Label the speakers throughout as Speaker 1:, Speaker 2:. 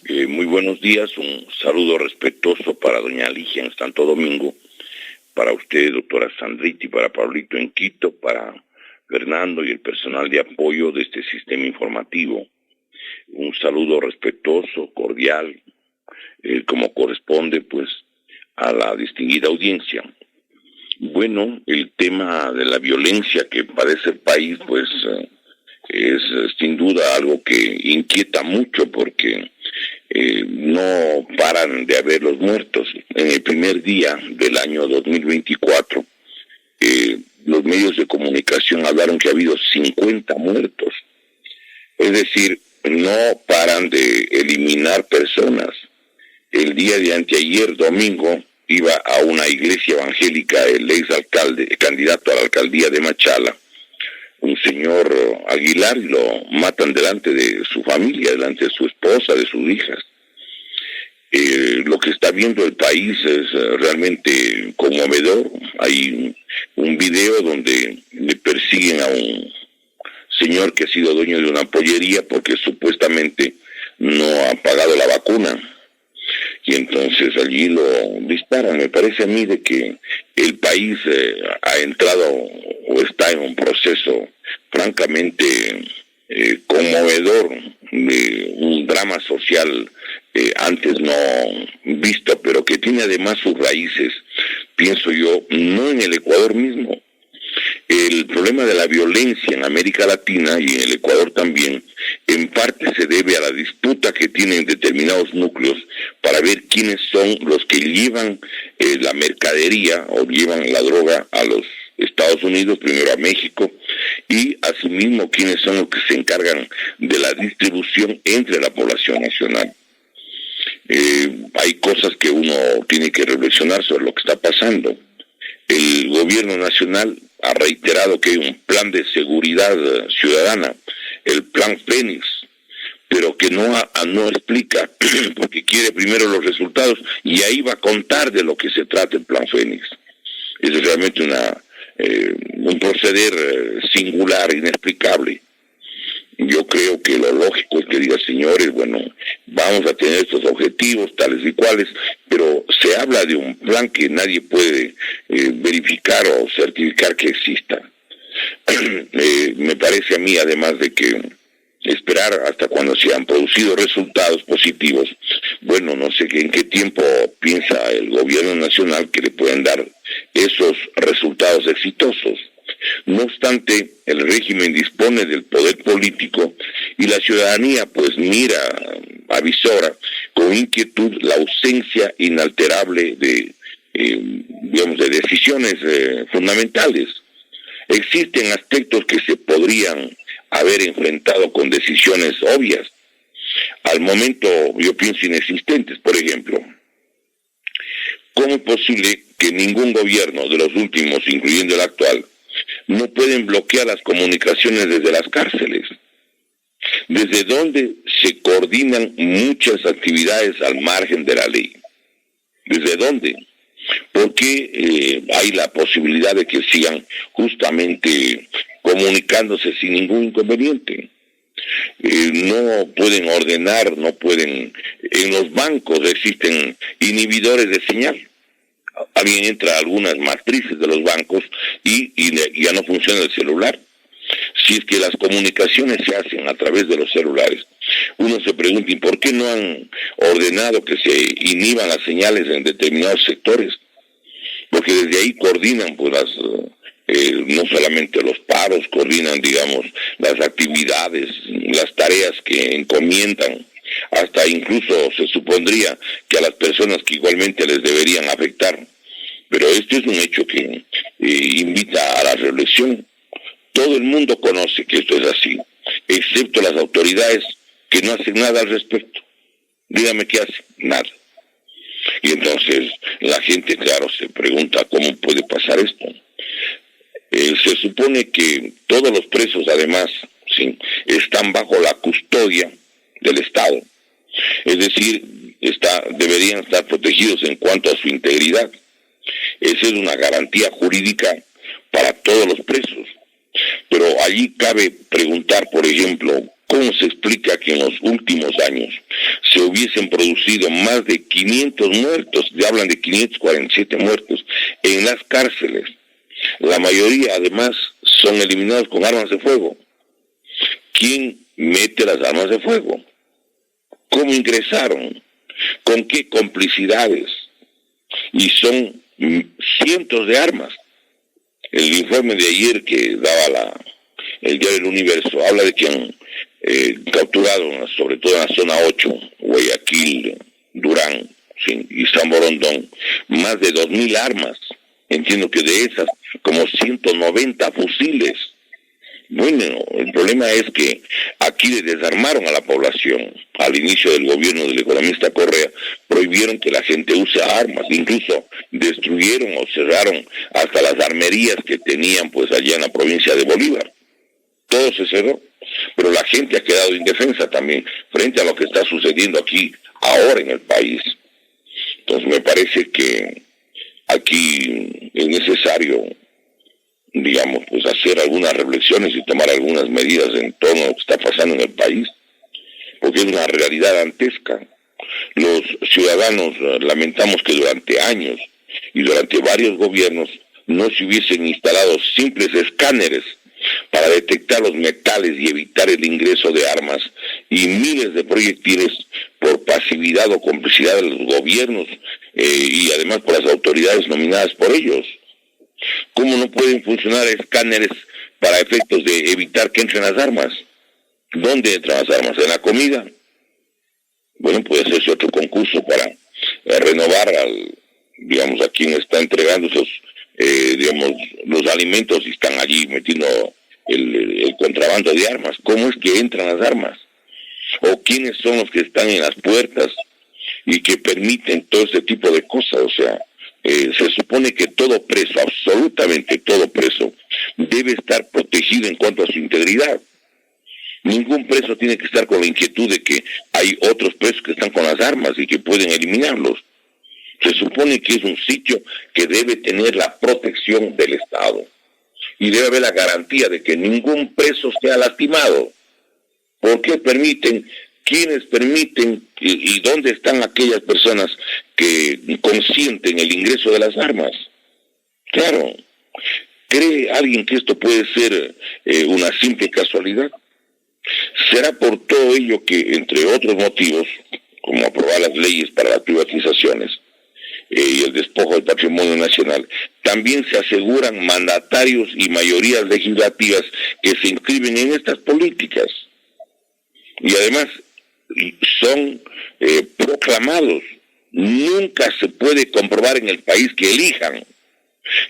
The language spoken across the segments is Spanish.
Speaker 1: Muy buenos días, un saludo respetuoso para doña Alicia en Santo Domingo, para usted, doctora Sandriti, para Pablito en Quito, para Fernando y el personal de apoyo de este sistema informativo. Un saludo respetuoso, cordial, como corresponde pues a la distinguida audiencia. Bueno, el tema de la violencia que padece el país pues es sin duda algo que inquieta mucho porque no paran de haber los muertos. En el primer día del año 2024, los medios de comunicación hablaron que ha habido 50 muertos. Es decir, no paran de eliminar personas. El día de anteayer, domingo, iba a una iglesia evangélica el exalcalde, candidato a la alcaldía de Machala, un señor Aguilar, y lo matan delante de su familia, delante de su esposa, de sus hijas. Lo que está viendo el país es realmente conmovedor. Hay un video donde le persiguen a un señor que ha sido dueño de una pollería porque supuestamente no ha pagado la vacuna. Y entonces allí lo disparan. Me parece a mí de que el país ha entrado o está en un proceso francamente conmovedor, de un drama social antes no visto, pero que tiene además sus raíces, pienso yo, no en el Ecuador mismo. El problema de la violencia en América Latina y en el Ecuador también, en parte se debe a la disputa que tienen determinados núcleos para ver quiénes son los que llevan la mercadería o llevan la droga a los Estados Unidos, primero a México, y asimismo quiénes son los que se encargan de la distribución entre la población nacional. Hay cosas que uno tiene que reflexionar sobre lo que está pasando. El gobierno nacional ha reiterado que hay un plan de seguridad ciudadana, el plan Fénix, pero que no explica, porque quiere primero los resultados y ahí va a contar de lo que se trata el plan Fénix. Es realmente un proceder singular, inexplicable. Yo creo que lo lógico es que diga, señores, bueno, vamos a tener estos objetivos tales y cuales, pero se habla de un plan que nadie puede verificar o certificar que exista. Me parece a mí, además de que esperar hasta cuando se han producido resultados positivos, bueno, no sé en qué tiempo piensa el gobierno nacional que le pueden dar esos resultados exitosos. No obstante, el régimen dispone del poder político y la ciudadanía pues mira, avisora con inquietud la ausencia inalterable de decisiones fundamentales. Existen aspectos que se podrían haber enfrentado con decisiones obvias, al momento yo pienso inexistentes. Por ejemplo, ¿cómo es posible que ningún gobierno de los últimos, incluyendo el actual, no pueden bloquear las comunicaciones desde las cárceles? Desde donde se coordinan muchas actividades al margen de la ley. ¿Desde dónde? Porque hay la posibilidad de que sigan justamente comunicándose sin ningún inconveniente. No pueden ordenar, no pueden. En los bancos existen inhibidores de señal. Alguien entra a algunas matrices de los bancos y ya no funciona el celular. Si es que las comunicaciones se hacen a través de los celulares, uno se pregunta, ¿y por qué no han ordenado que se inhiban las señales en determinados sectores? Porque desde ahí coordinan pues no solamente los paros, coordinan, digamos, las actividades, las tareas que encomiendan. Hasta incluso se supondría que a las personas que igualmente les deberían afectar. Pero este es un hecho que invita a la reflexión. Todo el mundo conoce que esto es así, excepto las autoridades que no hacen nada al respecto. Dígame qué hacen, nada. Y entonces la gente, claro, se pregunta cómo puede pasar esto. Se supone que todos los presos, además, ¿sí?, están bajo la custodia del Estado. Es decir, deberían estar protegidos en cuanto a su integridad. Esa es una garantía jurídica para todos los presos. Pero allí cabe preguntar, por ejemplo, ¿Cómo se explica que en los últimos años se hubiesen producido más de 500 muertos, ya hablan de 547 muertos, en las cárceles? La mayoría, además, son eliminados con armas de fuego. ¿Quién mete las armas de fuego? ¿Cómo ingresaron? ¿Con qué complicidades? Y son cientos de armas. El informe de ayer que daba el diario El Universo habla de que han capturado, sobre todo en la zona 8, Guayaquil, Durán, ¿sí?, y San Borondón, más de 2.000 armas. Entiendo que de esas, como 190 fusiles. Bueno, el problema es que aquí le desarmaron a la población. Al inicio del gobierno del economista Correa, prohibieron que la gente use armas, incluso destruyeron o cerraron hasta las armerías que tenían pues allá en la provincia de Bolívar. Todo se cerró, pero la gente ha quedado indefensa también frente a lo que está sucediendo aquí ahora en el país. Entonces me parece que aquí es necesario, digamos, pues hacer algunas reflexiones y tomar algunas medidas en torno a lo que está pasando en el país, porque es una realidad dantesca. Los ciudadanos lamentamos que durante años y durante varios gobiernos no se hubiesen instalado simples escáneres para detectar los metales y evitar el ingreso de armas y miles de proyectiles por pasividad o complicidad de los gobiernos y además por las autoridades nominadas por ellos. ¿Cómo no pueden funcionar escáneres para efectos de evitar que entren las armas? ¿Dónde entran las armas? ¿En la comida? Bueno, puede hacerse otro concurso para renovar digamos, a quien está entregando esos, digamos, los alimentos y están allí metiendo el contrabando de armas. ¿Cómo es que entran las armas? ¿O quiénes son los que están en las puertas y que permiten todo este tipo de cosas? O sea, se supone que todo preso, absolutamente todo preso, debe estar protegido en cuanto a su integridad. Ningún preso tiene que estar con la inquietud de que hay otros presos que están con las armas y que pueden eliminarlos. Se supone que es un sitio que debe tener la protección del Estado y debe haber la garantía de que ningún preso sea lastimado. ¿Por qué permiten? ¿Quiénes permiten y dónde están aquellas personas que consienten el ingreso de las armas? Claro, ¿cree alguien que esto puede ser una simple casualidad? Será por todo ello que, entre otros motivos, como aprobar las leyes para las privatizaciones y el despojo del patrimonio nacional, también se aseguran mandatarios y mayorías legislativas que se inscriben en estas políticas. Y además son proclamados. Nunca se puede comprobar en el país que elijan.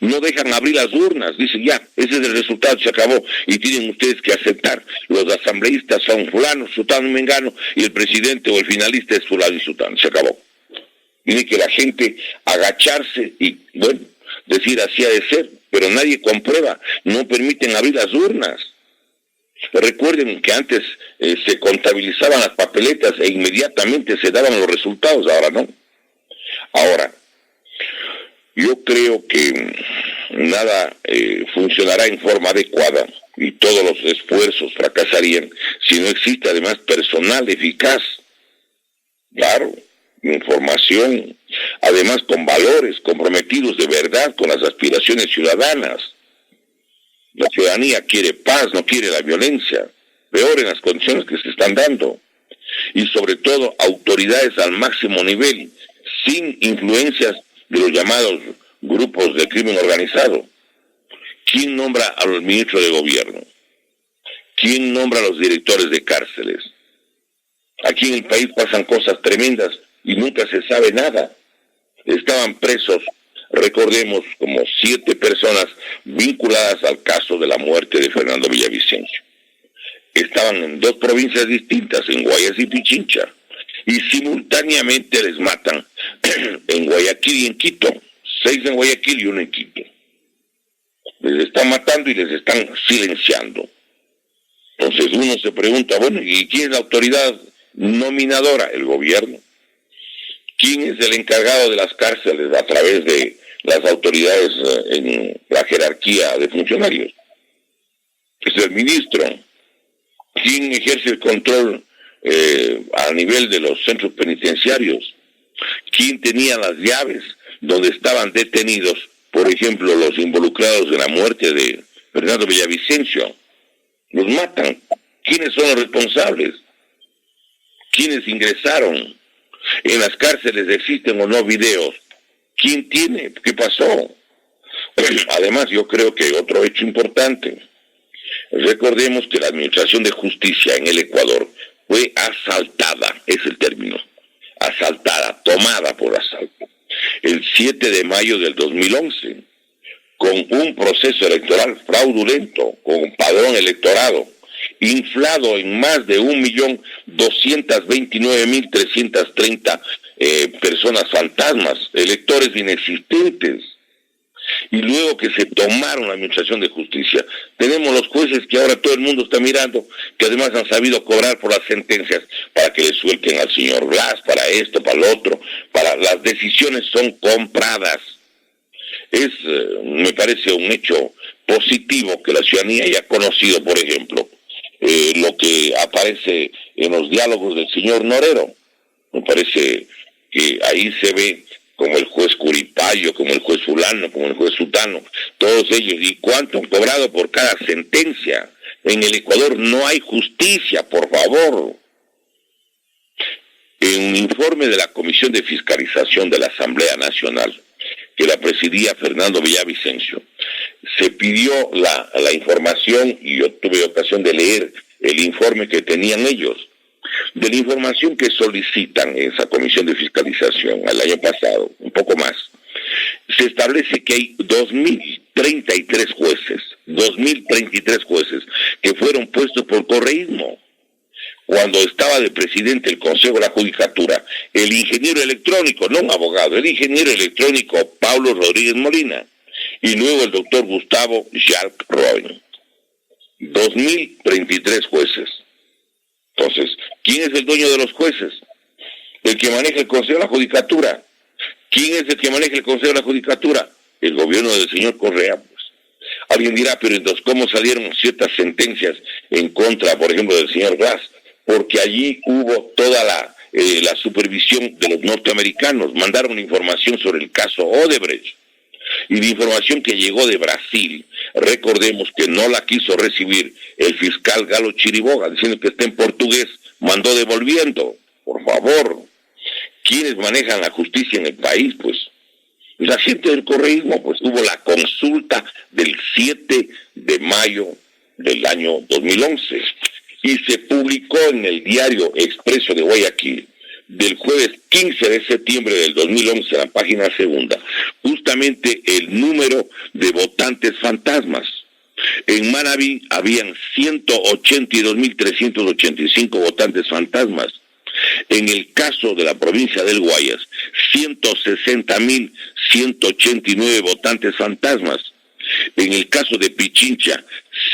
Speaker 1: No dejan abrir las urnas, dicen ya, ese es el resultado, se acabó, y tienen ustedes que aceptar. Los asambleístas son fulano, sutano y mengano, y el presidente o el finalista es fulano y sutano, se acabó. Tiene que la gente agacharse y, bueno, decir así ha de ser, pero nadie comprueba, no permiten abrir las urnas. Recuerden que antes se contabilizaban las papeletas e inmediatamente se daban los resultados, ahora no. Ahora, yo creo que nada funcionará en forma adecuada y todos los esfuerzos fracasarían si no existe además personal eficaz, claro, información, además con valores comprometidos de verdad con las aspiraciones ciudadanas. La ciudadanía quiere paz, no quiere la violencia, peor en las condiciones que se están dando, y sobre todo autoridades al máximo nivel, sin influencias de los llamados grupos de crimen organizado. ¿Quién nombra a los ministros de gobierno? ¿Quién nombra a los directores de cárceles? Aquí en el país pasan cosas tremendas y nunca se sabe nada. Estaban presos, recordemos, como 7 personas vinculadas al caso de la muerte de Fernando Villavicencio. Estaban en 2 provincias distintas, en Guayas y Pichincha, y simultáneamente les matan en Guayaquil y en Quito, 6 en Guayaquil y 1 en Quito. Les están matando y les están silenciando. Entonces uno se pregunta, bueno, ¿y quién es la autoridad nominadora? El gobierno. ¿Quién es el encargado de las cárceles a través de las autoridades en la jerarquía de funcionarios? Es el ministro. ¿Quién ejerce el control a nivel de los centros penitenciarios? ¿Quién tenía las llaves donde estaban detenidos, por ejemplo, los involucrados en la muerte de Fernando Villavicencio? Los matan. ¿Quiénes son los responsables? ¿Quiénes ingresaron? ¿En las cárceles existen o no videos? ¿Quién tiene? ¿Qué pasó? Además, yo creo que otro hecho importante. Recordemos que la Administración de Justicia en el Ecuador fue asaltada, es el término, asaltada, tomada por asalto, el 7 de mayo del 2011, con un proceso electoral fraudulento, con un padrón electorado, inflado en más de 1.229.330 personas fantasmas, electores inexistentes. Y luego que se tomaron la Administración de Justicia, tenemos los jueces que ahora todo el mundo está mirando, que además han sabido cobrar por las sentencias para que le suelten al señor Blas, para esto, para lo otro, para las decisiones son compradas. Me parece un hecho positivo que la ciudadanía haya conocido, por ejemplo, lo que aparece en los diálogos del señor Norero. Me parece que ahí se ve como el juez Curipayo, como el juez fulano, como el juez sutano, todos ellos, y cuánto han cobrado por cada sentencia. En el Ecuador no hay justicia, por favor. En un informe de la Comisión de Fiscalización de la Asamblea Nacional, que la presidía Fernando Villavicencio, se pidió la información, y yo tuve ocasión de leer el informe que tenían ellos. De la información que solicitan en esa comisión de fiscalización el año pasado, un poco más, se establece que hay 2.033 jueces que fueron puestos por correísmo. Cuando estaba de presidente el Consejo de la Judicatura, el ingeniero electrónico, no un abogado, el ingeniero electrónico Pablo Rodríguez Molina, y luego el doctor Gustavo Jacques Roin. 2.033 jueces. Entonces, ¿quién es el dueño de los jueces? El que maneja el Consejo de la Judicatura. ¿Quién es el que maneja el Consejo de la Judicatura? El gobierno del señor Correa. Pues. Alguien dirá, pero entonces, ¿cómo salieron ciertas sentencias en contra, por ejemplo, del señor Glass? Porque allí hubo toda la supervisión de los norteamericanos. Mandaron información sobre el caso Odebrecht. Y la información que llegó de Brasil, recordemos que no la quiso recibir el fiscal Galo Chiriboga, diciendo que está en portugués, mandó devolviendo. Por favor, ¿quiénes manejan la justicia en el país? Pues la gente del correísmo. Pues hubo la consulta del 7 de mayo del año 2011 y se publicó en el diario Expreso de Guayaquil del jueves 15 de septiembre del 2011, en la página segunda, justamente el número de votantes fantasmas. En Manabí habían 182.385 votantes fantasmas. En el caso de la provincia del Guayas, 160.189 votantes fantasmas. En el caso de Pichincha,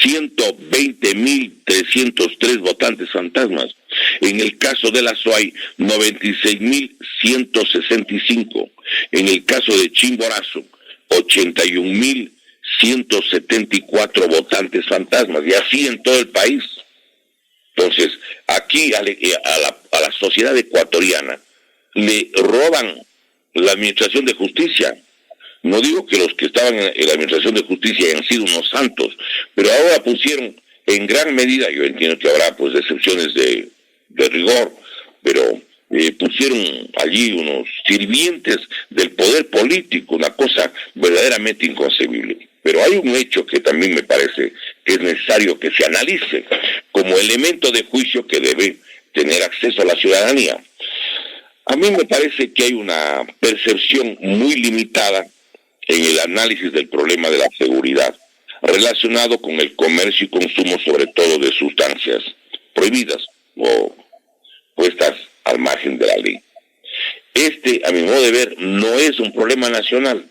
Speaker 1: 120.303 votantes fantasmas. En el caso de la SOAI, 96.165. En el caso de Chimborazo, 81.174 votantes fantasmas. Y así en todo el país. Entonces, aquí a la sociedad ecuatoriana le roban la administración de justicia. No digo que los que estaban en la administración de justicia hayan sido unos santos, pero ahora pusieron en gran medida, yo entiendo que habrá pues excepciones de rigor, pero pusieron allí unos sirvientes del poder político, una cosa verdaderamente inconcebible. Pero hay un hecho que también me parece que es necesario que se analice como elemento de juicio que debe tener acceso a la ciudadanía. A mí me parece que hay una percepción muy limitada en el análisis del problema de la seguridad, relacionado con el comercio y consumo, sobre todo de sustancias prohibidas o puestas al margen de la ley. A mi modo de ver, no es un problema nacional,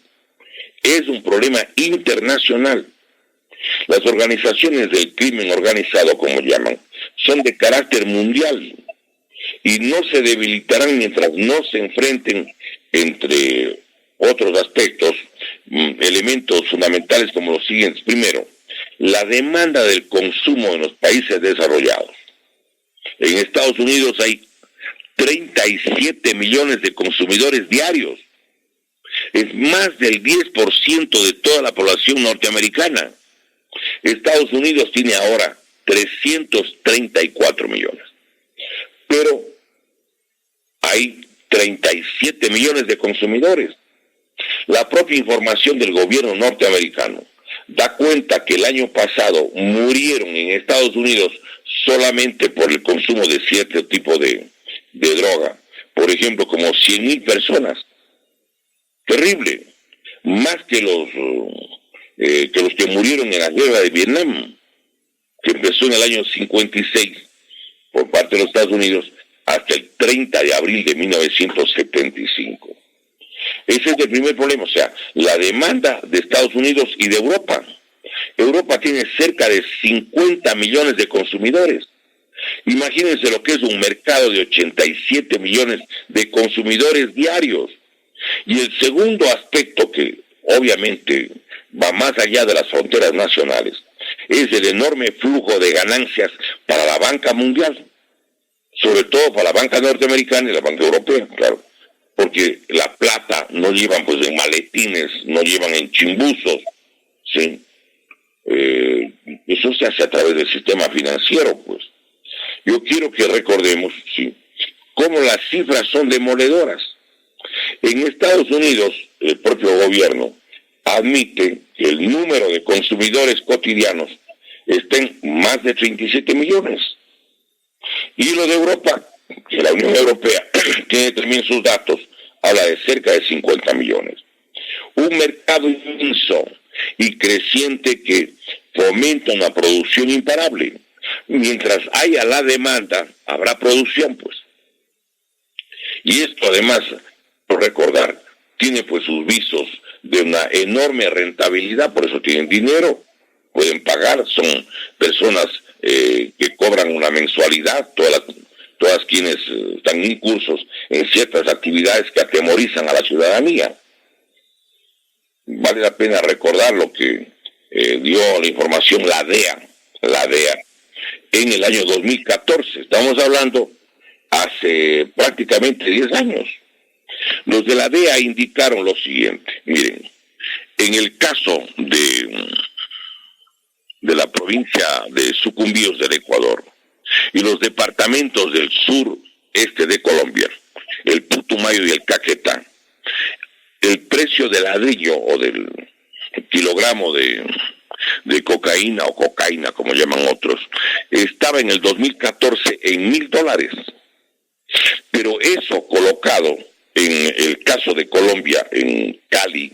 Speaker 1: es un problema internacional. Las organizaciones del crimen organizado, como llaman, son de carácter mundial y no se debilitarán mientras no se enfrenten, entre otros aspectos, elementos fundamentales como los siguientes. Primero, la demanda del consumo en los países desarrollados. En Estados Unidos hay 37 millones de consumidores diarios. Es más del 10% de toda la población norteamericana. Estados Unidos tiene ahora 334 millones. Pero hay 37 millones de consumidores. La propia información del gobierno norteamericano da cuenta que el año pasado murieron en Estados Unidos solamente por el consumo de cierto tipo de droga. Por ejemplo, como 100,000 personas. Terrible. Más que los que murieron en la guerra de Vietnam, que empezó en el año 56 por parte de los Estados Unidos hasta el 30 de abril de 1975. Ese es el primer problema, o sea, la demanda de Estados Unidos y de Europa. Europa tiene cerca de 50 millones de consumidores. Imagínense lo que es un mercado de 87 millones de consumidores diarios. Y el segundo aspecto, que obviamente va más allá de las fronteras nacionales, es el enorme flujo de ganancias para la banca mundial, sobre todo para la banca norteamericana y la banca europea, claro, porque la plata no llevan pues en maletines, no llevan en chimbuzos, ¿sí? Eso se hace a través del sistema financiero, pues. Yo quiero que recordemos, ¿sí?, cómo las cifras son demoledoras. En Estados Unidos, el propio gobierno admite que el número de consumidores cotidianos está en más de 37 millones. Y lo de Europa, que la Unión Europea tiene también sus datos, habla de cerca de 50 millones. Un mercado inmenso y creciente que fomenta una producción imparable. Mientras haya la demanda, habrá producción, pues. Y esto además, por recordar, tiene pues sus visos de una enorme rentabilidad, por eso tienen dinero, pueden pagar, son personas que cobran una mensualidad, todas quienes están incursos en ciertas actividades que atemorizan a la ciudadanía. Vale la pena recordar lo que dio la información la DEA en el año 2014. Estamos hablando hace prácticamente 10 años. Los de la DEA indicaron lo siguiente. Miren, en el caso de la provincia de Sucumbíos del Ecuador y los departamentos del sureste de Colombia, el Putumayo y el Caquetá, el precio del ladrillo o del kilogramo de cocaína o cocaína, como llaman otros, estaba en el 2014 en $1,000. Pero eso colocado en el caso de Colombia, en Cali,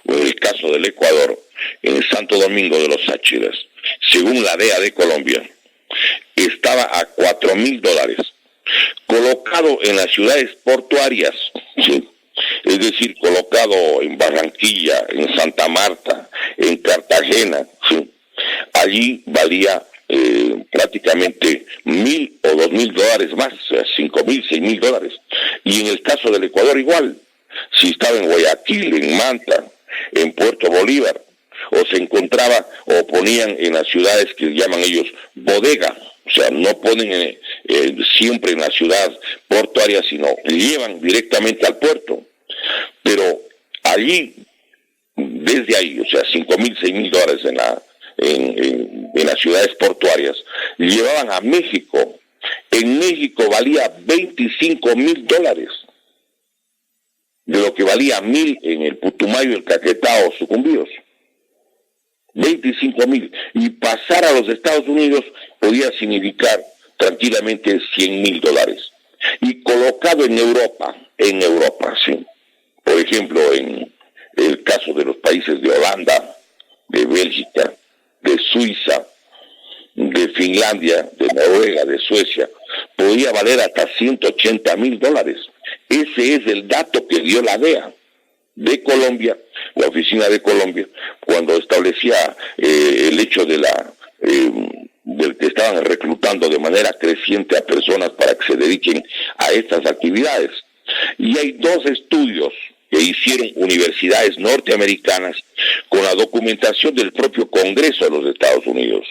Speaker 1: o en el caso del Ecuador, en Santo Domingo de los Sáchiras, según la DEA de Colombia, estaba a $4,000. Colocado en las ciudades portuarias, ¿sí?, es decir, colocado en Barranquilla, en Santa Marta, en Cartagena, ¿sí?, allí valía prácticamente $1,000 o $2,000 más, o sea, $5,000, $6,000. Y en el caso del Ecuador igual, si estaba en Guayaquil, en Manta, en Puerto Bolívar, o se encontraba o ponían en las ciudades que llaman ellos bodega, o sea, no ponen siempre en la ciudad portuaria, sino llevan directamente al puerto. Pero allí, desde ahí, o sea, $5,000, $6,000 en las ciudades portuarias, llevaban a México. En México valía $25,000, de lo que valía 1,000 en el Putumayo, el Caquetá o Sucumbíos. 25,000. Y pasar a los Estados Unidos podía significar tranquilamente $100,000. Y colocado en Europa, sí. Por ejemplo, en el caso de los países de Holanda, de Bélgica, de Suiza, de Finlandia, de Noruega, de Suecia, podía valer hasta $180,000. Ese es el dato que dio la DEA de Colombia, la oficina de Colombia, cuando establecía el hecho del que estaban reclutando de manera creciente a personas para que se dediquen a estas actividades. Y hay 2 estudios que hicieron universidades norteamericanas con la documentación del propio Congreso de los Estados Unidos.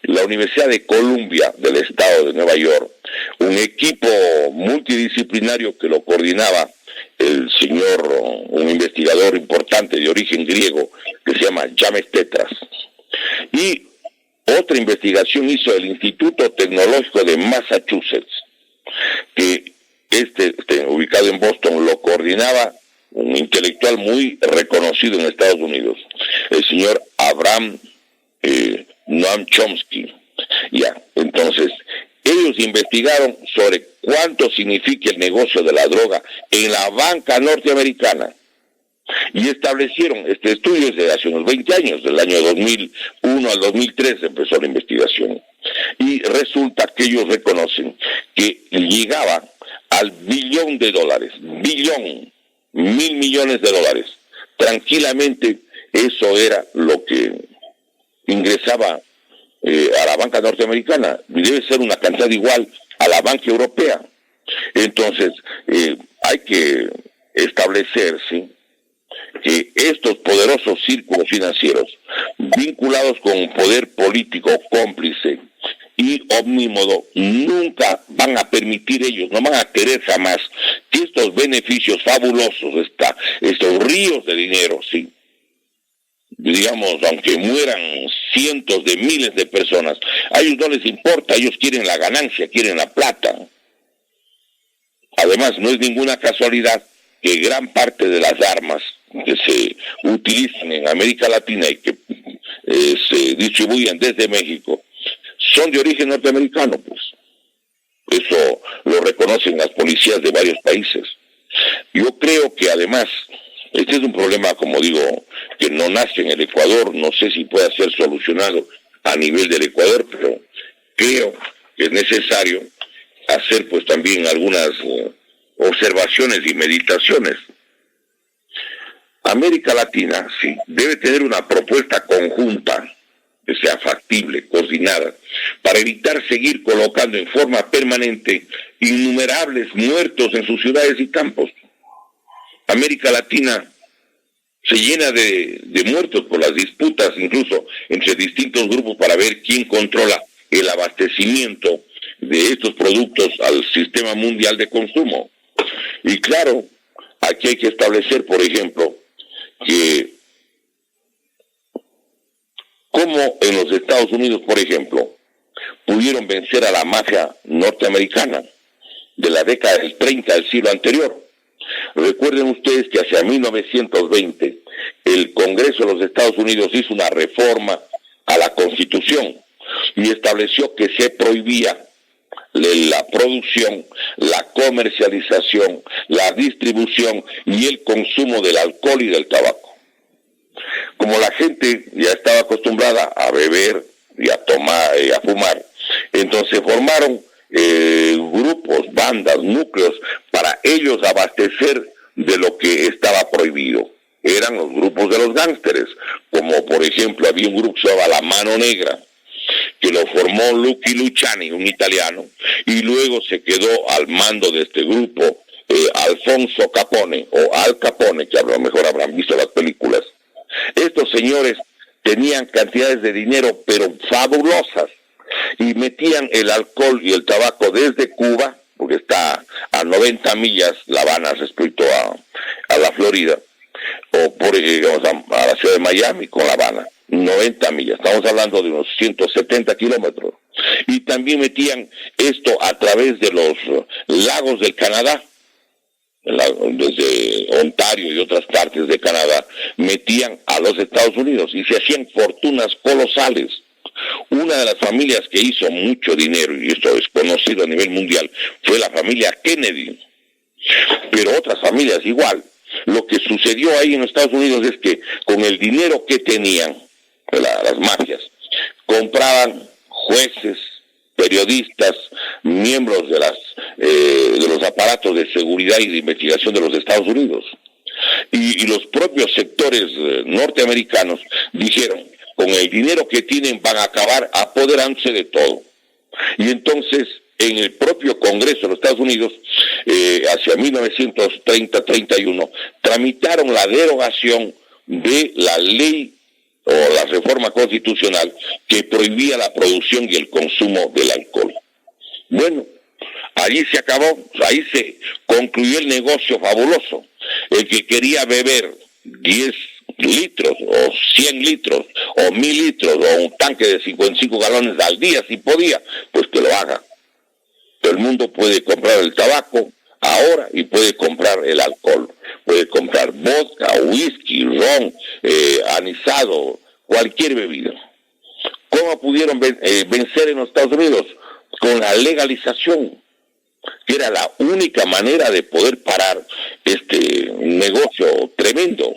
Speaker 1: la Universidad de Columbia del estado de Nueva York, un equipo multidisciplinario que lo coordinaba el señor, un investigador importante de origen griego que se llama James Tetras. Y otra investigación hizo el Instituto Tecnológico de Massachusetts, que ubicado en Boston, lo coordinaba un intelectual muy reconocido en Estados Unidos, el señor Abraham Noam Chomsky. Ya, entonces, ellos investigaron sobre cuánto significa el negocio de la droga en la banca norteamericana y establecieron este estudio desde hace unos 20 años, del año 2001 al 2003 empezó la investigación, y resulta que ellos reconocen que llegaba al $1 billón, $1.000 millones, tranquilamente eso era lo que ingresaba a la banca norteamericana, y debe ser una cantidad igual a la banca europea. Entonces, hay que establecer, ¿sí?, que estos poderosos círculos financieros, vinculados con un poder político cómplice y omnímodo, nunca van a permitir ellos, no van a querer jamás que estos beneficios fabulosos, estos ríos de dinero, ¿sí?, digamos, aunque mueran cientos de miles de personas, a ellos no les importa, ellos quieren la ganancia, quieren la plata. Además, no es ninguna casualidad que gran parte de las armas que se utilizan en América Latina y que se distribuyen desde México son de origen norteamericano, pues. Eso lo reconocen las policías de varios países. Yo creo que además, este es un problema, como digo, que no nace en el Ecuador, no sé si pueda ser solucionado a nivel del Ecuador, pero creo que es necesario hacer pues también algunas observaciones y meditaciones. América Latina, sí, debe tener una propuesta conjunta que sea factible, coordinada, para evitar seguir colocando en forma permanente innumerables muertos en sus ciudades y campos. América Latina se llena de muertos por las disputas, incluso entre distintos grupos, para ver quién controla el abastecimiento de estos productos al sistema mundial de consumo. Y claro, aquí hay que establecer, por ejemplo, que como en los Estados Unidos, por ejemplo, pudieron vencer a la mafia norteamericana de la década del 30 del siglo anterior. Recuerden ustedes que hacia 1920 el Congreso de los Estados Unidos hizo una reforma a la Constitución y estableció que se prohibía la producción, la comercialización, la distribución y el consumo del alcohol y del tabaco. Como la gente ya estaba acostumbrada a beber y a tomar y a fumar, entonces se formaron grupos, bandas, núcleos para ellos abastecer de lo que estaba prohibido. Eran los grupos de los gángsteres, como por ejemplo había un grupo que se llamaba La Mano Negra, que lo formó Lucky Luciani, un italiano, y luego se quedó al mando de este grupo Alfonso Capone, o Al Capone, que a lo mejor habrán visto las películas. Estos señores tenían cantidades de dinero, pero fabulosas, y metían el alcohol y el tabaco desde Cuba, porque está a 90 millas La Habana respecto a la Florida, o por digamos, a la ciudad de Miami con La Habana, 90 millas, estamos hablando de unos 170 kilómetros, y también metían esto a través de los lagos del Canadá, desde Ontario y otras partes de Canadá, metían a los Estados Unidos y se hacían fortunas colosales. Una de las familias que hizo mucho dinero, y esto es conocido a nivel mundial, fue la familia Kennedy, pero otras familias igual. Lo que sucedió ahí en Estados Unidos es que con el dinero que tenían las mafias, compraban jueces, periodistas, miembros de los aparatos de seguridad y de investigación de los Estados Unidos. Y los propios sectores norteamericanos dijeron, con el dinero que tienen van a acabar apoderándose de todo. Y entonces, en el propio Congreso de los Estados Unidos, hacia 1930-31, tramitaron la derogación de la ley o la reforma constitucional que prohibía la producción y el consumo del alcohol. Bueno, allí se acabó, ahí se concluyó el negocio fabuloso. El que quería beber 10 litros o 100 litros o 1000 litros o un tanque de 55 galones al día, si podía, pues que lo haga. Todo el mundo puede comprar el tabaco ahora y puede comprar el alcohol. Puede comprar vodka, whisky, ron, anisado, cualquier bebida. ¿Cómo pudieron vencer en los Estados Unidos? Con la legalización, que era la única manera de poder parar este negocio tremendo.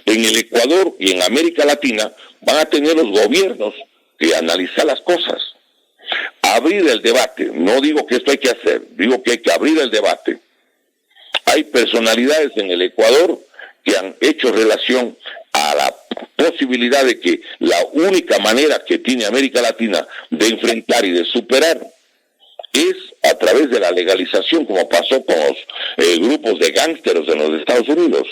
Speaker 1: En el Ecuador y en América Latina van a tener los gobiernos que analizar las cosas. Abrir el debate, no digo que esto hay que hacer, digo que hay que abrir el debate. Hay personalidades en el Ecuador que han hecho relación a la posibilidad de que la única manera que tiene América Latina de enfrentar y de superar es a través de la legalización, como pasó con los grupos de gángsteros en los Estados Unidos.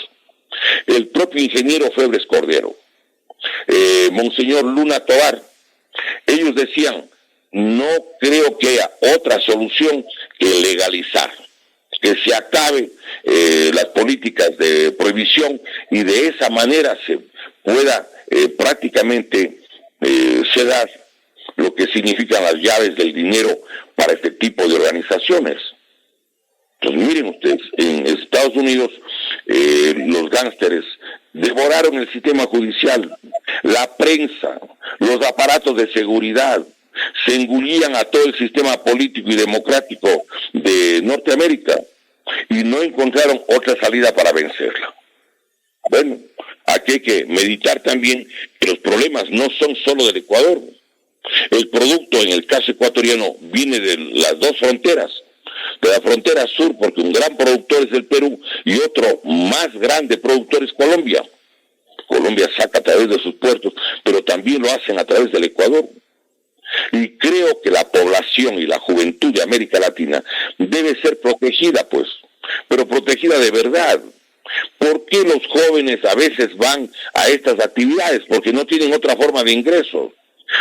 Speaker 1: El propio ingeniero Febres Cordero, Monseñor Luna Tovar, ellos decían, no creo que haya otra solución que legalizar, que se acabe las políticas de prohibición y de esa manera se pueda prácticamente sedar lo que significan las llaves del dinero para este tipo de organizaciones. Entonces miren ustedes, en Estados Unidos los gángsteres devoraron el sistema judicial, la prensa, los aparatos de seguridad, se engullían a todo el sistema político y democrático de Norteamérica y no encontraron otra salida para vencerla. Bueno, aquí hay que meditar también que los problemas no son solo del Ecuador. El producto, en el caso ecuatoriano, viene de las dos fronteras. De la frontera sur, porque un gran productor es el Perú y otro más grande productor es Colombia. Colombia saca a través de sus puertos, pero también lo hacen a través del Ecuador. Y creo que la población y la juventud de América Latina debe ser protegida, pues, pero protegida de verdad. ¿Por qué los jóvenes a veces van a estas actividades? Porque no tienen otra forma de ingreso,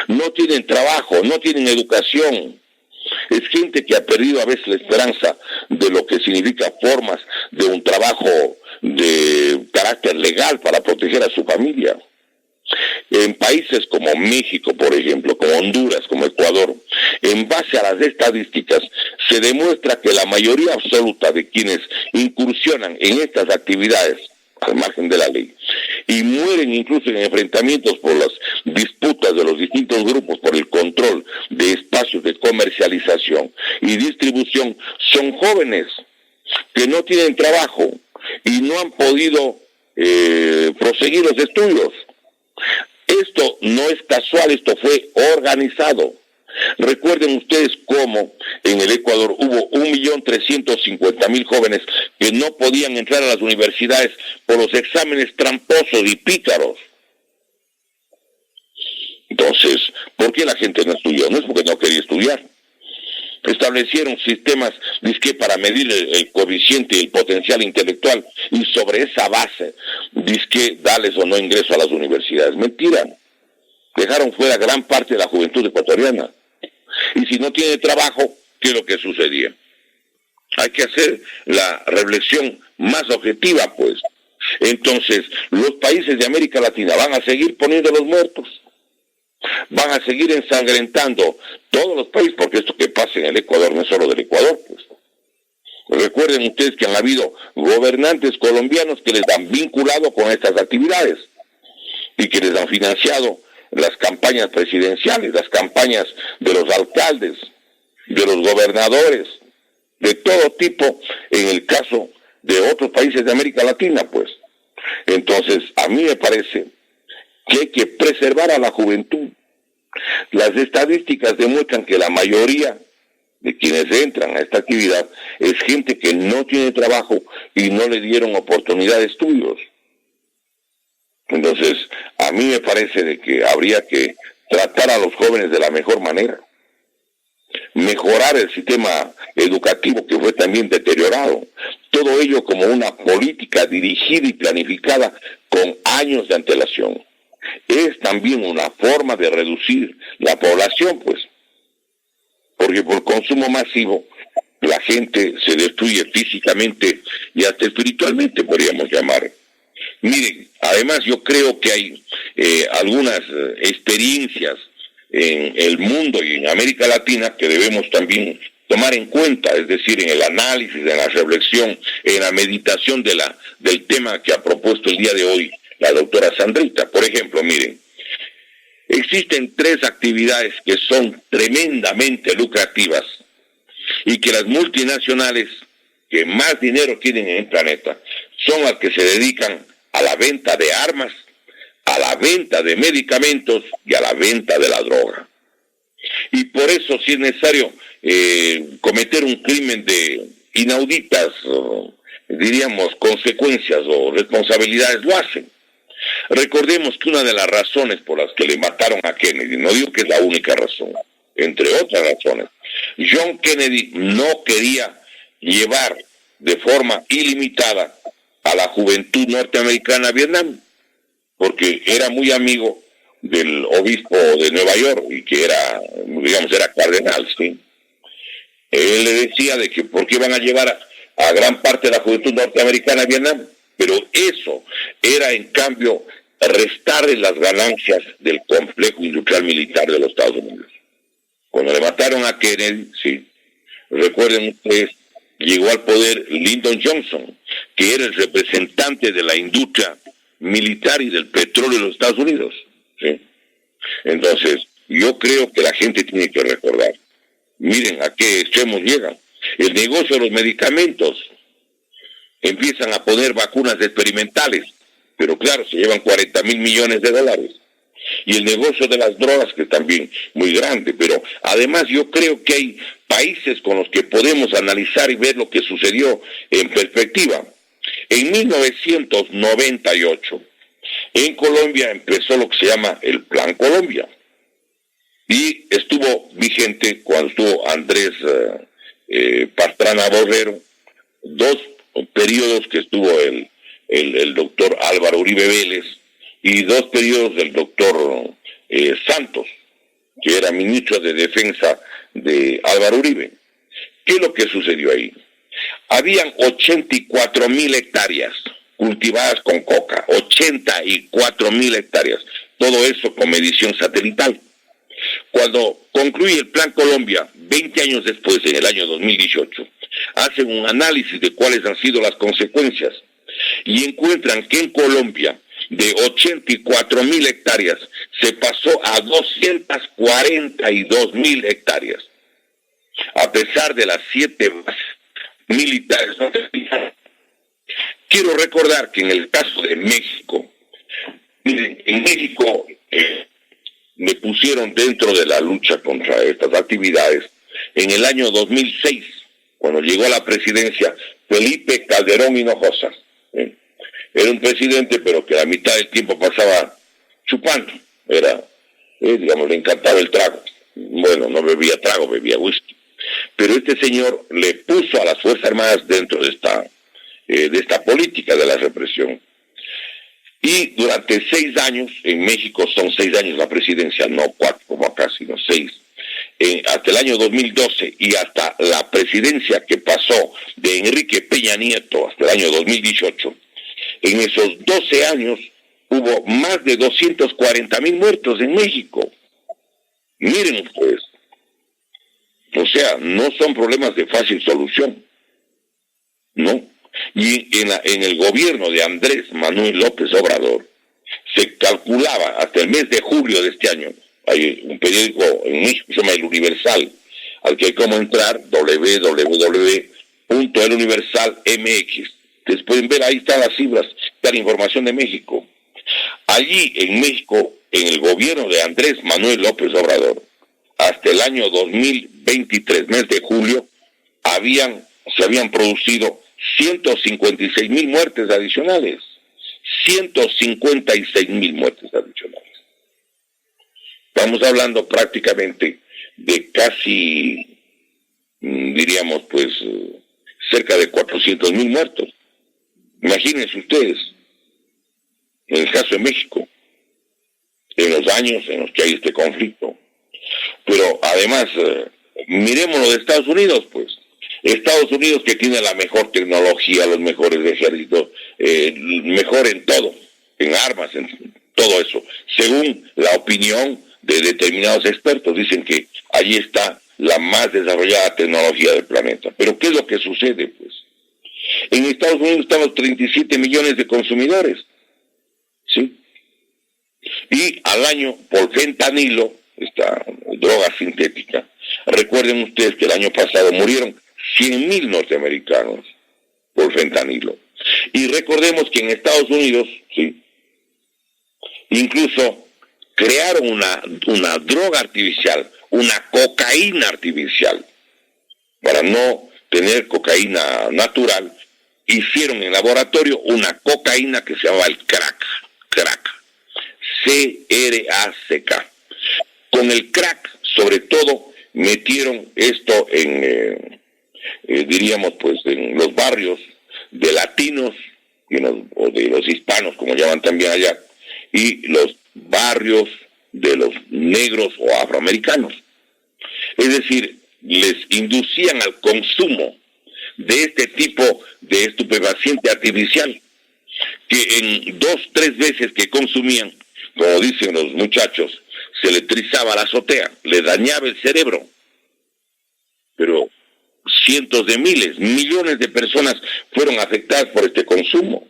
Speaker 1: no tienen trabajo, no tienen educación. Es gente que ha perdido a veces la esperanza de lo que significa formas de un trabajo de carácter legal para proteger a su familia. En países como México, por ejemplo, como Honduras, como Ecuador, en base a las estadísticas, se demuestra que la mayoría absoluta de quienes incursionan en estas actividades, al margen de la ley, y mueren incluso en enfrentamientos por las disputas de los distintos grupos por el control de espacios de comercialización y distribución, son jóvenes que no tienen trabajo y no han podido proseguir los estudios. Esto no es casual, esto fue organizado. Recuerden ustedes cómo en el Ecuador hubo 1.350.000 jóvenes que no podían entrar a las universidades por los exámenes tramposos y pícaros. Entonces, ¿por qué la gente no estudió? No es porque no quería estudiar. Establecieron sistemas dizque para medir el coeficiente y el potencial intelectual y sobre esa base dizque darles o no ingreso a las universidades. Mentira. Dejaron fuera gran parte de la juventud ecuatoriana. Y si no tiene trabajo, ¿qué es lo que sucedía? Hay que hacer la reflexión más objetiva, pues. Entonces, los países de América Latina van a seguir poniendo los muertos. Van a seguir ensangrentando todos los países, porque esto que pasa en el Ecuador no es solo del Ecuador, pues. Recuerden ustedes que han habido gobernantes colombianos que les han vinculado con estas actividades y que les han financiado las campañas presidenciales, las campañas de los alcaldes, de los gobernadores, de todo tipo, en el caso de otros países de América Latina, pues. Entonces, a mí me parece que hay que preservar a la juventud. Las estadísticas demuestran que la mayoría de quienes entran a esta actividad es gente que no tiene trabajo y no le dieron oportunidad de estudios. Entonces, a mí me parece de que habría que tratar a los jóvenes de la mejor manera, mejorar el sistema educativo que fue también deteriorado, todo ello como una política dirigida y planificada con años de antelación. es también una forma de reducir la población, pues, porque por consumo masivo la gente se destruye físicamente y hasta espiritualmente, podríamos llamar. Miren, además yo creo que hay algunas experiencias en el mundo y en América Latina que debemos también tomar en cuenta, es decir, en el análisis, en la reflexión, en la meditación del tema que ha propuesto el día de hoy la doctora Sandrita. Por ejemplo, miren, existen 3 actividades que son tremendamente lucrativas y que las multinacionales que más dinero tienen en el planeta son las que se dedican a la venta de armas, a la venta de medicamentos y a la venta de la droga. Y por eso, si es necesario cometer un crimen de inauditas, diríamos, consecuencias o responsabilidades, lo hacen. Recordemos que una de las razones por las que le mataron a Kennedy, no digo que es la única razón, entre otras razones, John Kennedy no quería llevar de forma ilimitada a la juventud norteamericana a Vietnam, porque era muy amigo del obispo de Nueva York y que era, digamos, era cardenal, ¿sí? Él le decía de que por qué iban a llevar a gran parte de la juventud norteamericana a Vietnam, pero eso era en cambio restarle las ganancias del complejo industrial militar de los Estados Unidos. Cuando le mataron a Kennedy, sí, recuerden ustedes, llegó al poder Lyndon Johnson, que era el representante de la industria militar y del petróleo de los Estados Unidos, ¿sí? Entonces, yo creo que la gente tiene que recordar, miren a qué extremos llegan. El negocio de los medicamentos, empiezan a poner vacunas experimentales, pero claro, se llevan 40,000 millones de dólares. Y el negocio de las drogas, que también muy grande, pero además yo creo que hay países con los que podemos analizar y ver lo que sucedió en perspectiva. En 1998, en Colombia empezó lo que se llama el Plan Colombia, y estuvo vigente cuando estuvo Andrés Pastrana Borrero, 2 periodos que estuvo el doctor Álvaro Uribe Vélez, y 2 periodos del doctor Santos, que era ministro de Defensa de Álvaro Uribe. ¿Qué es lo que sucedió ahí? Habían 84,000 hectáreas cultivadas con coca, 84,000 hectáreas, todo eso con medición satelital. Cuando concluye el Plan Colombia, 20 años después, en el año 2018, hacen un análisis de cuáles han sido las consecuencias y encuentran que en Colombia, de 84,000 hectáreas, se pasó a 242,000 hectáreas. A pesar de las 7 bases militares. Quiero recordar que en el caso de México, miren, en México me pusieron dentro de la lucha contra estas actividades en el año 2006, cuando llegó a la presidencia Felipe Calderón Hinojosa. Era un presidente, pero que la mitad del tiempo pasaba chupando. Era, digamos, le encantaba el trago. Bueno, no bebía trago, bebía whisky. Pero este señor le puso a las Fuerzas Armadas dentro de esta política de la represión. Y durante 6 años, en México son 6 años la presidencia, no 4 como acá, sino 6. Hasta el año 2012 y hasta la presidencia que pasó de Enrique Peña Nieto hasta el año 2018, en esos 12 años hubo más de 240,000 muertos en México. Miren ustedes. O sea, no son problemas de fácil solución, ¿no? Y en el gobierno de Andrés Manuel López Obrador se calculaba hasta el mes de julio de este año, hay un periódico en México que se llama El Universal, al que hay como entrar, www.eluniversal.mx. Ustedes pueden ver, ahí están las cifras, está la información de México. Allí en México, en el gobierno de Andrés Manuel López Obrador, hasta el año 2023, mes de julio, se habían producido 156,000 muertes adicionales. 156,000 muertes adicionales. Estamos hablando prácticamente de casi, diríamos, pues, cerca de 400,000 muertos. Imagínense ustedes, en el caso de México. en los años en los que hay este conflicto. Pero además, miremos lo de Estados Unidos, pues. Estados Unidos, que tiene la mejor tecnología, los mejores ejércitos, mejor en todo, en armas, en todo eso. Según la opinión de determinados expertos, dicen que allí está la más desarrollada tecnología del planeta. Pero ¿qué es lo que sucede, pues? En Estados Unidos están los 37 millones de consumidores, ¿sí? Y al año, por fentanilo, esta droga sintética, recuerden ustedes que el año pasado murieron 100.000 norteamericanos por fentanilo. Y recordemos que en Estados Unidos, ¿sí?, incluso crearon una droga artificial, una cocaína artificial. Para no tener cocaína natural, hicieron en laboratorio una cocaína que se llamaba el crack, C-R-A-C-K. Con el crack, sobre todo, metieron esto en, diríamos, pues, en los barrios de latinos, o de los hispanos, como llaman también allá, y los barrios de los negros o afroamericanos. Es decir, les inducían al consumo de este tipo de estupefaciente artificial, que en 2-3 veces que consumían, como dicen los muchachos, se le trizaba la azotea, le dañaba el cerebro. Pero cientos de miles, millones de personas fueron afectadas por este consumo.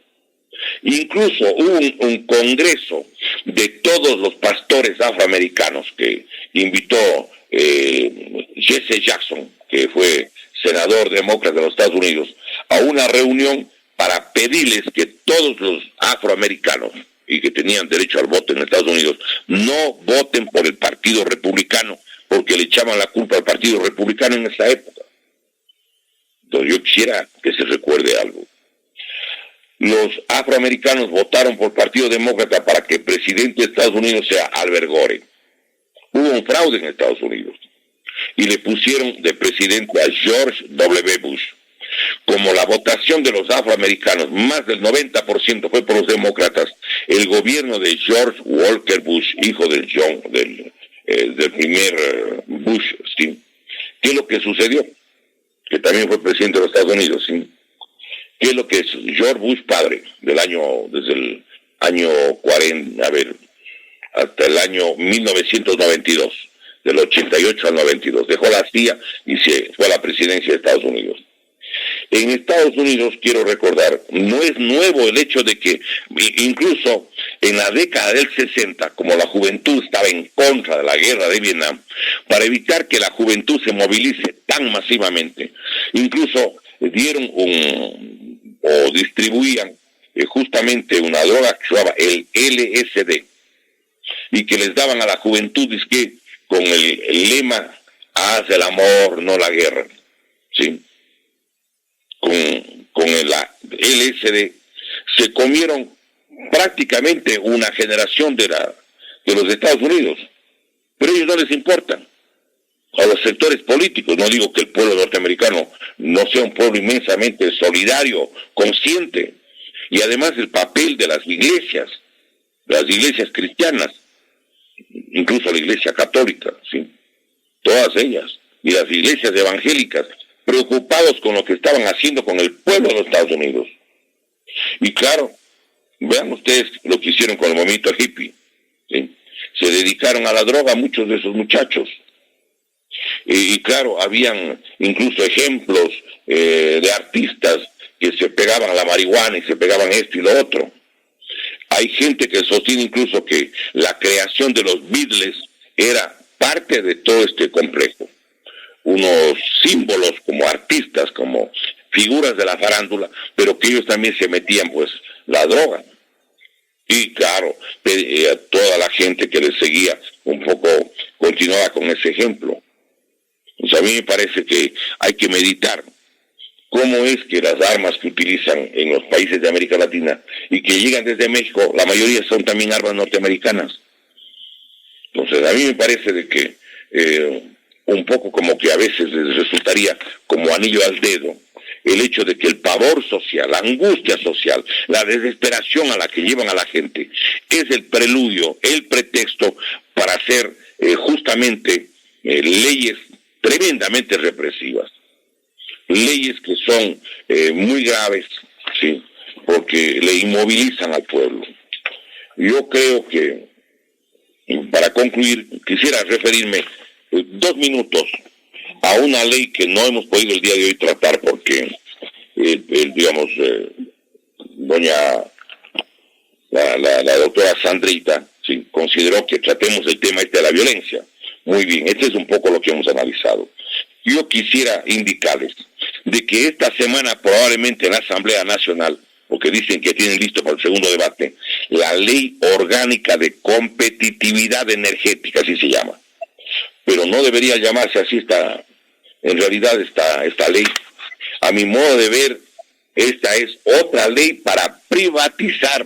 Speaker 1: Incluso hubo un congreso de todos los pastores afroamericanos que invitó Jesse Jackson, que fue senador demócrata de los Estados Unidos, a una reunión para pedirles que todos los afroamericanos y que tenían derecho al voto en Estados Unidos no voten por el Partido Republicano, porque le echaban la culpa al Partido Republicano en esa época. Entonces yo quisiera que se recuerde algo. Los afroamericanos votaron por el Partido Demócrata para que el presidente de Estados Unidos sea Albert Gore. Hubo un fraude en Estados Unidos y le pusieron de presidente a George W. Bush. Como la votación de los afroamericanos, más del 90% fue por los demócratas, el gobierno de George Walker Bush, hijo del primer Bush, ¿sí? ¿Qué es lo que sucedió? Que también fue presidente de los Estados Unidos, ¿sí? ¿Qué es lo que es George Bush padre, desde el año 40, hasta el año 1992, del 88 al 92, dejó la CIA y se fue a la presidencia de Estados Unidos. En Estados Unidos, quiero recordar, no es nuevo el hecho de que incluso en la década del 60, como la juventud estaba en contra de la guerra de Vietnam, para evitar que la juventud se movilice tan masivamente, incluso dieron o distribuían justamente una droga que se llamaba el LSD, y que les daban a la juventud, es que con el lema, haz el amor, no la guerra, ¿sí? Con el LSD se comieron prácticamente una generación de los Estados Unidos, pero a ellos no les importa. A los sectores políticos, no digo que el pueblo norteamericano no sea un pueblo inmensamente solidario, consciente, y además el papel de las iglesias cristianas, incluso la iglesia católica, ¿sí?, todas ellas, y las iglesias evangélicas, preocupados con lo que estaban haciendo con el pueblo de los Estados Unidos. Y claro, vean ustedes lo que hicieron con el movimiento hippie, ¿sí? Se dedicaron a la droga muchos de esos muchachos. Y claro, habían incluso ejemplos de artistas que se pegaban a la marihuana y se pegaban esto y lo otro. Hay gente que sostiene incluso que la creación de los Beatles era parte de todo este complejo. Unos símbolos como artistas, como figuras de la farándula, pero que ellos también se metían pues la droga. Y claro, toda la gente que les seguía un poco continuaba con ese ejemplo. Pues a mí me parece que hay que meditar cómo es que las armas que utilizan en los países de América Latina y que llegan desde México, la mayoría son también armas norteamericanas. Entonces a mí me parece de que un poco como que a veces les resultaría como anillo al dedo el hecho de que el pavor social, la angustia social, la desesperación a la que llevan a la gente, es el preludio, el pretexto para hacer justamente leyes tremendamente represivas, leyes que son muy graves, ¿sí?, porque le inmovilizan al pueblo. Yo creo que, para concluir, quisiera referirme 2 minutos a una ley que no hemos podido el día de hoy tratar porque, la doctora Sandrita, sí, consideró que tratemos el tema de la violencia. Muy bien, este es un poco lo que hemos analizado. Yo quisiera indicarles de que esta semana probablemente en la Asamblea Nacional, porque dicen que tienen listo para el segundo debate, la Ley Orgánica de Competitividad Energética, así se llama. Pero no debería llamarse así en realidad esta ley. A mi modo de ver, esta es otra ley para privatizar,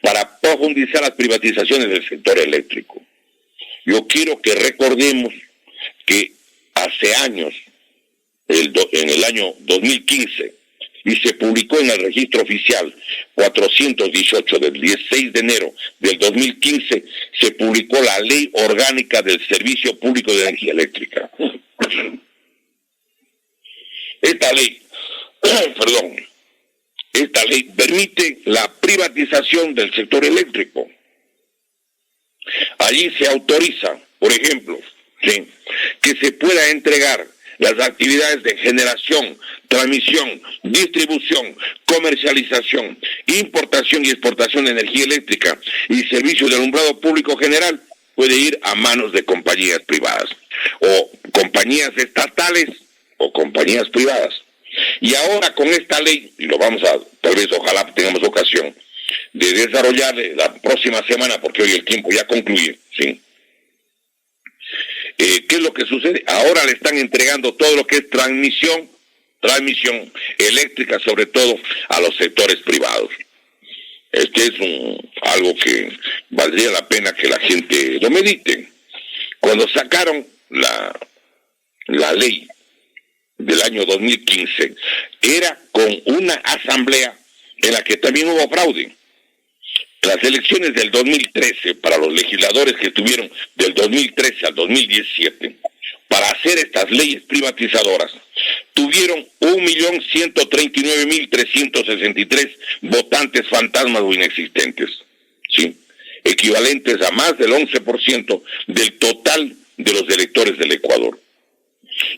Speaker 1: para profundizar las privatizaciones del sector eléctrico. Yo quiero que recordemos que hace años, en el año 2015, y se publicó en el registro oficial 418 del 16 de enero del 2015, se publicó la Ley Orgánica del Servicio Público de Energía Eléctrica. Esta ley, esta ley permite la privatización del sector eléctrico. Allí se autoriza, por ejemplo, ¿sí?, que se pueda entregar las actividades de generación, transmisión, distribución, comercialización, importación y exportación de energía eléctrica y servicio de alumbrado público general puede ir a manos de compañías privadas, o compañías estatales o compañías privadas. Y ahora con esta ley, y lo vamos a, tal vez ojalá tengamos ocasión de desarrollar la próxima semana, porque hoy el tiempo ya concluye, ¿sí? ¿Qué es lo que sucede? Ahora le están entregando todo lo que es transmisión eléctrica, sobre todo a los sectores privados. Este es algo que valdría la pena que la gente lo medite. Cuando sacaron la ley del año 2015, era con una asamblea en la que también hubo fraude. Las elecciones del 2013, para los legisladores que estuvieron del 2013 al 2017, para hacer estas leyes privatizadoras, tuvieron 1.139.363 votantes fantasmas o inexistentes, ¿sí?, equivalentes a más del 11% del total de los electores del Ecuador.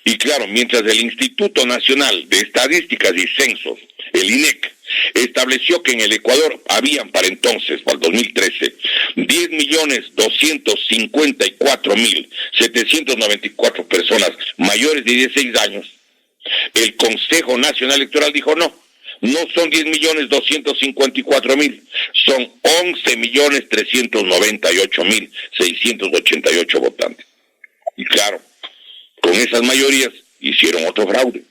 Speaker 1: Y claro, mientras el Instituto Nacional de Estadísticas y Censos, el INEC, estableció que en el Ecuador habían para entonces, para el 2013, 10.254.794 personas mayores de 16 años, el Consejo Nacional Electoral dijo no son 10.254.000, son 11.398.688 votantes. Y claro, con esas mayorías hicieron otro fraude.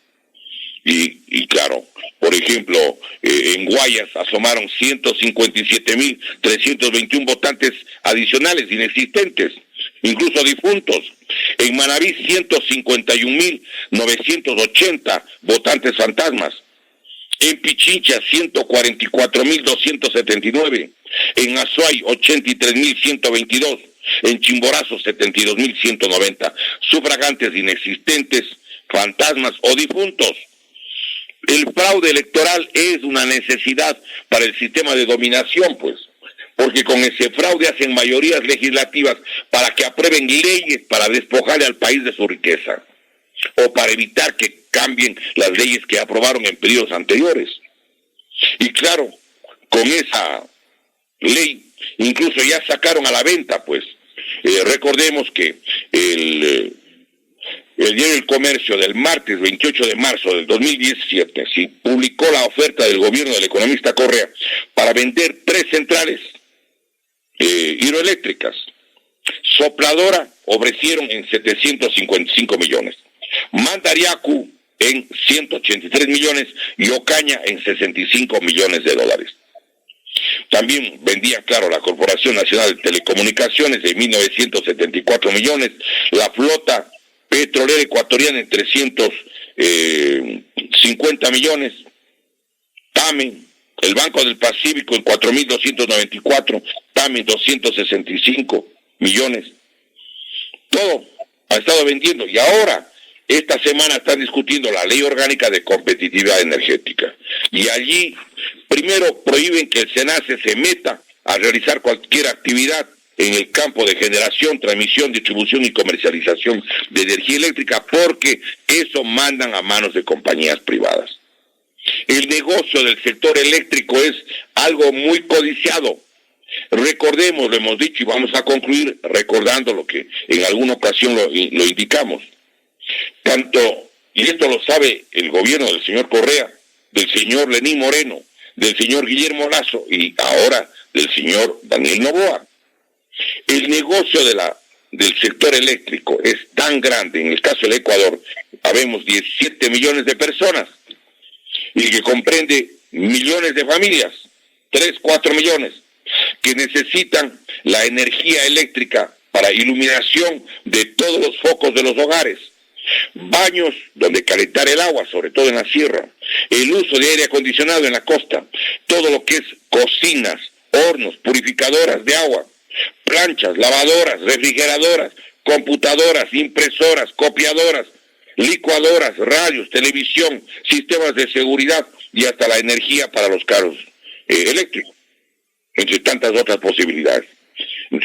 Speaker 1: Y claro, por ejemplo, en Guayas asomaron 157.321 votantes adicionales, inexistentes, incluso difuntos. En Manabí, 151.980 votantes fantasmas. En Pichincha, 144.279. En Azuay, 83.122. En Chimborazo, 72.190. Sufragantes inexistentes, fantasmas o difuntos. El fraude electoral es una necesidad para el sistema de dominación, pues, porque con ese fraude hacen mayorías legislativas para que aprueben leyes para despojarle al país de su riqueza, o para evitar que cambien las leyes que aprobaron en periodos anteriores. Y claro, con esa ley incluso ya sacaron a la venta, pues, recordemos que el Diario del Comercio del martes 28 de marzo del 2017 sí, publicó la oferta del gobierno del economista Correa para vender 3 centrales hidroeléctricas. Sopladora ofrecieron en 755 millones, Mandariacu en 183 millones y Ocaña en 65 millones de dólares. También vendía, claro, la Corporación Nacional de Telecomunicaciones de 1.974 millones, la flota petrolera ecuatoriana en 50 millones, TAME, el Banco del Pacífico en 4.294, TAME 265 millones. Todo ha estado vendiendo y ahora, esta semana están discutiendo la ley orgánica de competitividad energética. Y allí, primero prohíben que el SENACE se meta a realizar cualquier actividad en el campo de generación, transmisión, distribución y comercialización de energía eléctrica, porque eso mandan a manos de compañías privadas. El negocio del sector eléctrico es algo muy codiciado. Recordemos, lo hemos dicho y vamos a concluir recordando lo que en alguna ocasión lo indicamos. Tanto, y esto lo sabe el gobierno del señor Correa, del señor Lenín Moreno, del señor Guillermo Lasso y ahora del señor Daniel Noboa. El negocio del sector eléctrico es tan grande, en el caso del Ecuador, habemos 17 millones de personas, y que comprende millones de familias, 3, 4 millones, que necesitan la energía eléctrica para iluminación de todos los focos de los hogares, baños donde calentar el agua, sobre todo en la sierra, el uso de aire acondicionado en la costa, todo lo que es cocinas, hornos, purificadoras de agua, planchas, lavadoras, refrigeradoras, computadoras, impresoras, copiadoras, licuadoras, radios, televisión, sistemas de seguridad y hasta la energía para los carros eléctricos, entre tantas otras posibilidades.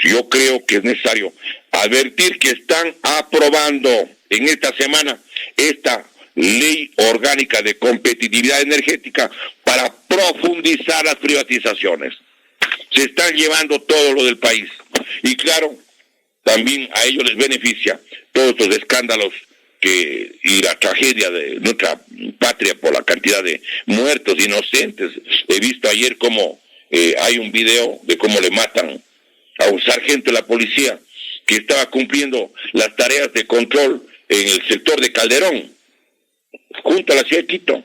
Speaker 1: Yo creo que es necesario advertir que están aprobando en esta semana esta ley orgánica de competitividad energética para profundizar las privatizaciones. Se están llevando todo lo del país. Y claro, también a ellos les beneficia todos estos escándalos y la tragedia de nuestra patria por la cantidad de muertos inocentes. He visto ayer cómo hay un video de cómo le matan a un sargento de la policía que estaba cumpliendo las tareas de control en el sector de Calderón, junto a la ciudad de Quito.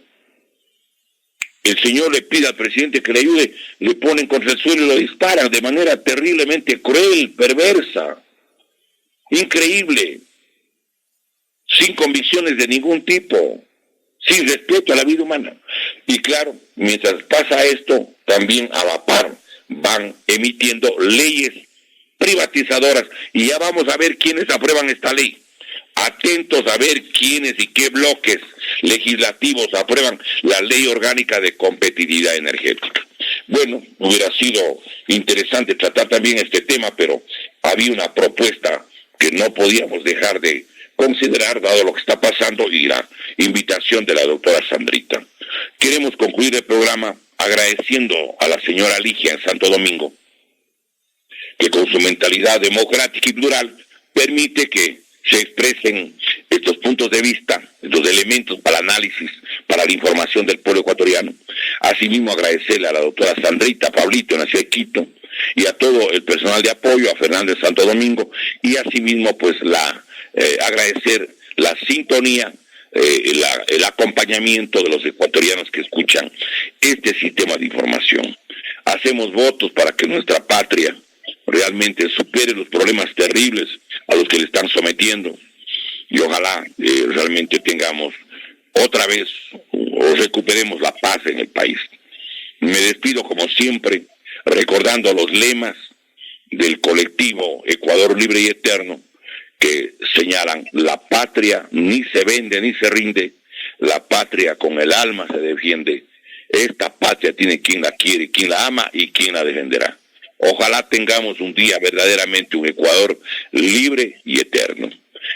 Speaker 1: El señor le pide al presidente que le ayude, le ponen contra el suelo y lo disparan de manera terriblemente cruel, perversa, increíble, sin convicciones de ningún tipo, sin respeto a la vida humana. Y claro, mientras pasa esto, también a la par van emitiendo leyes privatizadoras, y ya vamos a ver quiénes aprueban esta ley. Atentos a ver quiénes y qué bloques legislativos aprueban la ley orgánica de competitividad energética. Bueno, hubiera sido interesante tratar también este tema, pero había una propuesta que no podíamos dejar de considerar, dado lo que está pasando y la invitación de la doctora Sandrita. Queremos concluir el programa agradeciendo a la señora Ligia en Santo Domingo, que con su mentalidad democrática y plural permite que se expresen estos puntos de vista, estos elementos para el análisis, para la información del pueblo ecuatoriano. Asimismo, agradecerle a la doctora Sandrita, Pablito en la ciudad de Quito, y a todo el personal de apoyo, a Fernández Santo Domingo, y asimismo, pues, agradecer la sintonía, el acompañamiento de los ecuatorianos que escuchan este sistema de información. Hacemos votos para que nuestra patria realmente supere los problemas terribles a los que le están sometiendo, y ojalá realmente tengamos otra vez o recuperemos la paz en el país. Me despido como siempre recordando los lemas del colectivo Ecuador Libre y Eterno, que señalan: la patria ni se vende ni se rinde, la patria con el alma se defiende, esta patria tiene quien la quiere, quien la ama y quien la defenderá. Ojalá tengamos un día verdaderamente un Ecuador libre y eterno.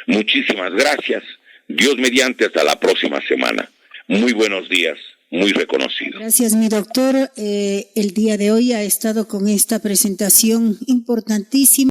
Speaker 1: Muchísimas gracias. Dios mediante, hasta la próxima semana. Muy buenos días, muy reconocido.
Speaker 2: Gracias, mi doctor. El día de hoy ha estado con esta presentación importantísima.